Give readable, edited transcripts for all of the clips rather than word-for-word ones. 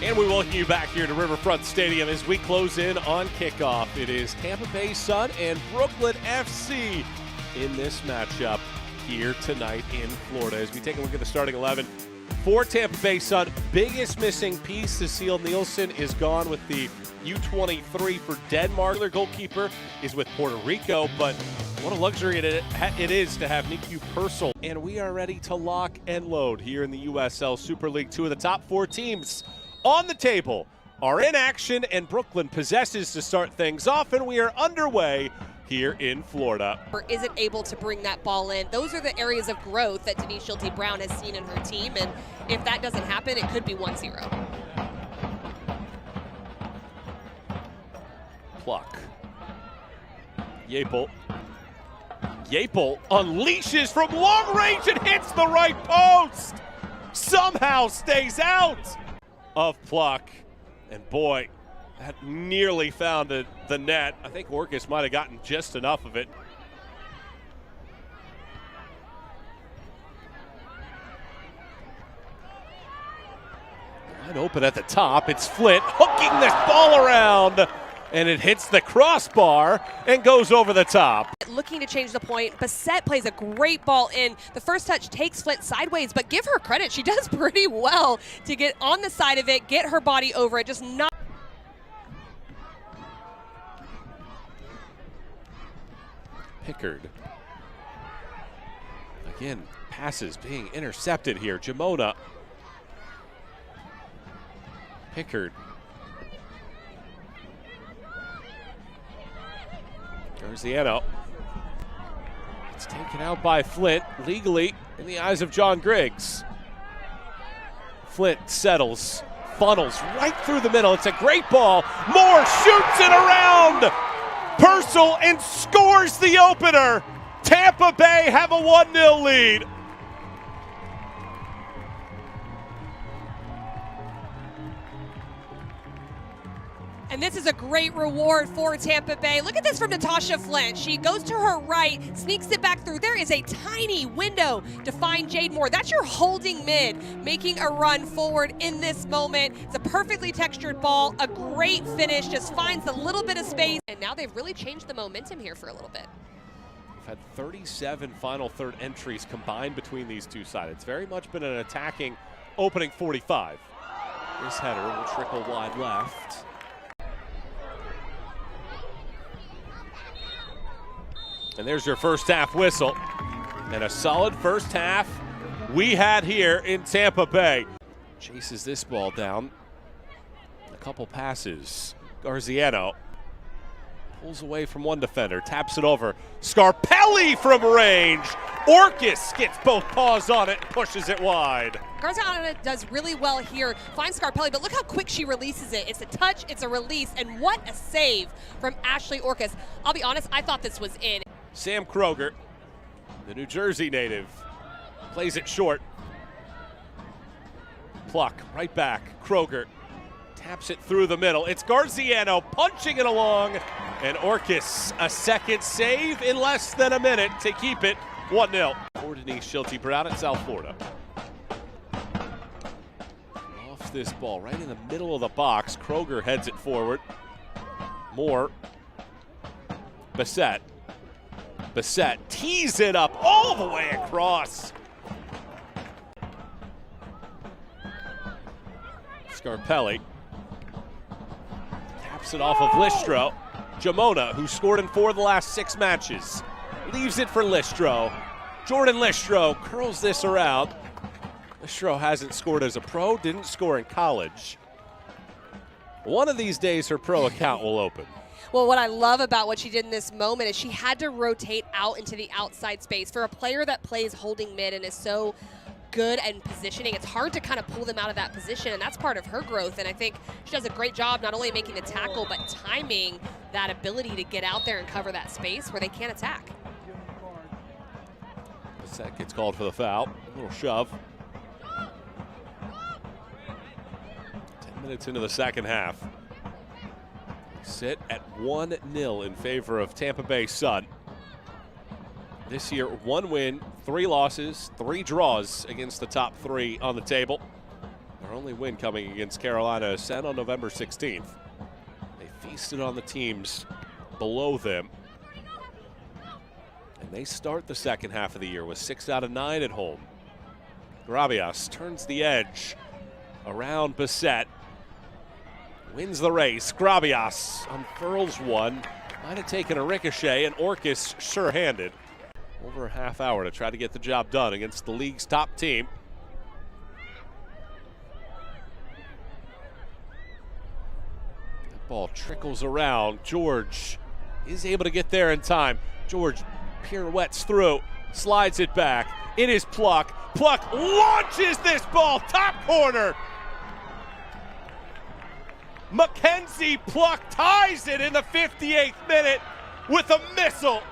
And we welcome you back here to Riverfront Stadium as we close in on kickoff. It is Tampa Bay Sun and Brooklyn FC in this matchup here tonight in Florida. As we take a look at the starting 11 for Tampa Bay Sun, biggest missing piece, Cecile Nielsen, is gone with the U23 for Denmark. Their goalkeeper is with Puerto Rico, but what a luxury it is to have Niku Purcell. And we are ready to lock and load here in the USL Super League Two. Of the top four teams on the table are in action, and Brooklyn possesses to start things off, and we are underway here in Florida. Or isn't able to bring that ball in. Those are the areas of growth that Denise Schulte-Brown has seen in her team, and if that doesn't happen, it could be 1-0. Pluck. Jade unleashes from long range and hits the right post. Somehow stays out of Pluck. And boy, that nearly found the net. I think Orcus might have gotten just enough of it. Wide open at the top. It's Flint hooking this ball around, and it hits the crossbar and goes over the top. Looking to change the point, Bassett plays a great ball in. The first touch takes Flint sideways, but give her credit. She does pretty well to get on the side of it, get her body over it, just not. Pickard. Again, passes being intercepted here. Jamona. Pickard. Garziano. It's taken out by Flint, legally in the eyes of John Griggs. Flint settles, funnels right through the middle. It's a great ball. Moore shoots it around Purcell and scores the opener. Tampa Bay have a 1-0 lead. And this is a great reward for Tampa Bay. Look at this from Natasha Flint. She goes to her right, sneaks it back through. There is a tiny window to find Jade Moore. That's your holding mid, making a run forward in this moment. It's a perfectly textured ball, a great finish, just finds a little bit of space. And now they've really changed the momentum here for a little bit. We've had 37 final third entries combined between these two sides. It's very much been an attacking opening 45. This header will trickle wide left. And there's your first half whistle. And a solid first half we had here in Tampa Bay. Chases this ball down. A couple passes. Garziano pulls away from one defender, taps it over. Scarpelli from range. Orcus gets both paws on it and pushes it wide. Garziano does really well here, finds Scarpelli, but look how quick she releases it. It's a touch, it's a release, and what a save from Ashley Orcus. I'll be honest, I thought this was in. Sam Kroger, the New Jersey native, plays it short. Pluck, right back. Kroger taps it through the middle. It's Garziano punching it along, and Orcus a second save in less than a minute to keep it 1-0. For Denise Schulte-Brown at South Florida. Off this ball, right in the middle of the box. Kroger heads it forward. Moore. Bassett tees it up all the way across. Scarpelli taps it off of Listro. Jamona, who scored in 4 of the last 6 matches, leaves it for Listro. Jordan Listro curls this around. Listro hasn't scored as a pro, didn't score in college. One of these days her pro account will open. Well, what I love about what she did in this moment is she had to rotate out into the outside space. For a player that plays holding mid and is so good at positioning, it's hard to kind of pull them out of that position, and that's part of her growth. And I think she does a great job not only making the tackle, but timing that ability to get out there and cover that space where they can't attack. Bassett gets called for the foul. A little shove. 10 minutes into the second half. Sit at 1-0 in favor of Tampa Bay Sun. This year, 1 win, 3 losses, 3 draws against the top 3 on the table. Their Their only win coming against Carolina Sen on November 16th. They feasted on the teams below them. And they start the second half of the year with 6 out of 9 at home. Gravias turns the edge around Bissett. Wins the race. Gravias unfurls one. Might have taken a ricochet, and Orcus sure-handed. Over a half hour to try to get the job done against the league's top team. That ball trickles around. George is able to get there in time. George pirouettes through, slides it back. It is Pluck. Pluck launches this ball, top corner. Mackenzie Pluck ties it in the 58th minute with a missile.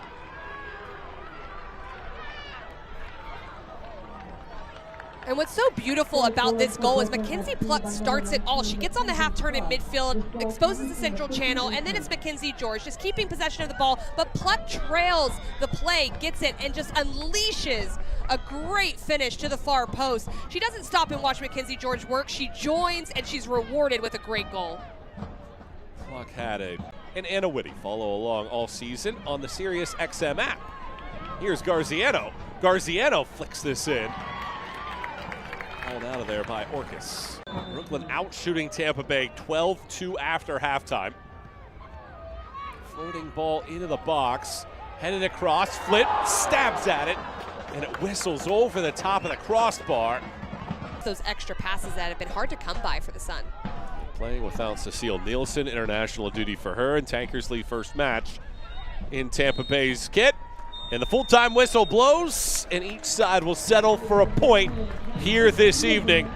And what's so beautiful about this goal is Mackenzie Pluck starts it all. She gets on the half turn in midfield, exposes the central channel, and then it's Mackenzie George just keeping possession of the ball. But Pluck trails the play, gets it, and just unleashes a great finish to the far post. She doesn't stop and watch Mackenzie George work. She joins, and she's rewarded with a great goal. Pluck had it. And Anna Whitty follow along all season on the Sirius XM app. Here's Garziano. Garziano flicks this in. Hauled out of there by Orcus. Brooklyn out shooting Tampa Bay 12-2 after halftime. Floating ball into the box. Headed across. Flint stabs at it. And it whistles over the top of the crossbar. Those extra passes that have been hard to come by for the Sun. Playing without Cecile Nielsen, international duty for her, and Tankersley first match in Tampa Bay's kit. And the full-time whistle blows, and each side will settle for a point here this evening.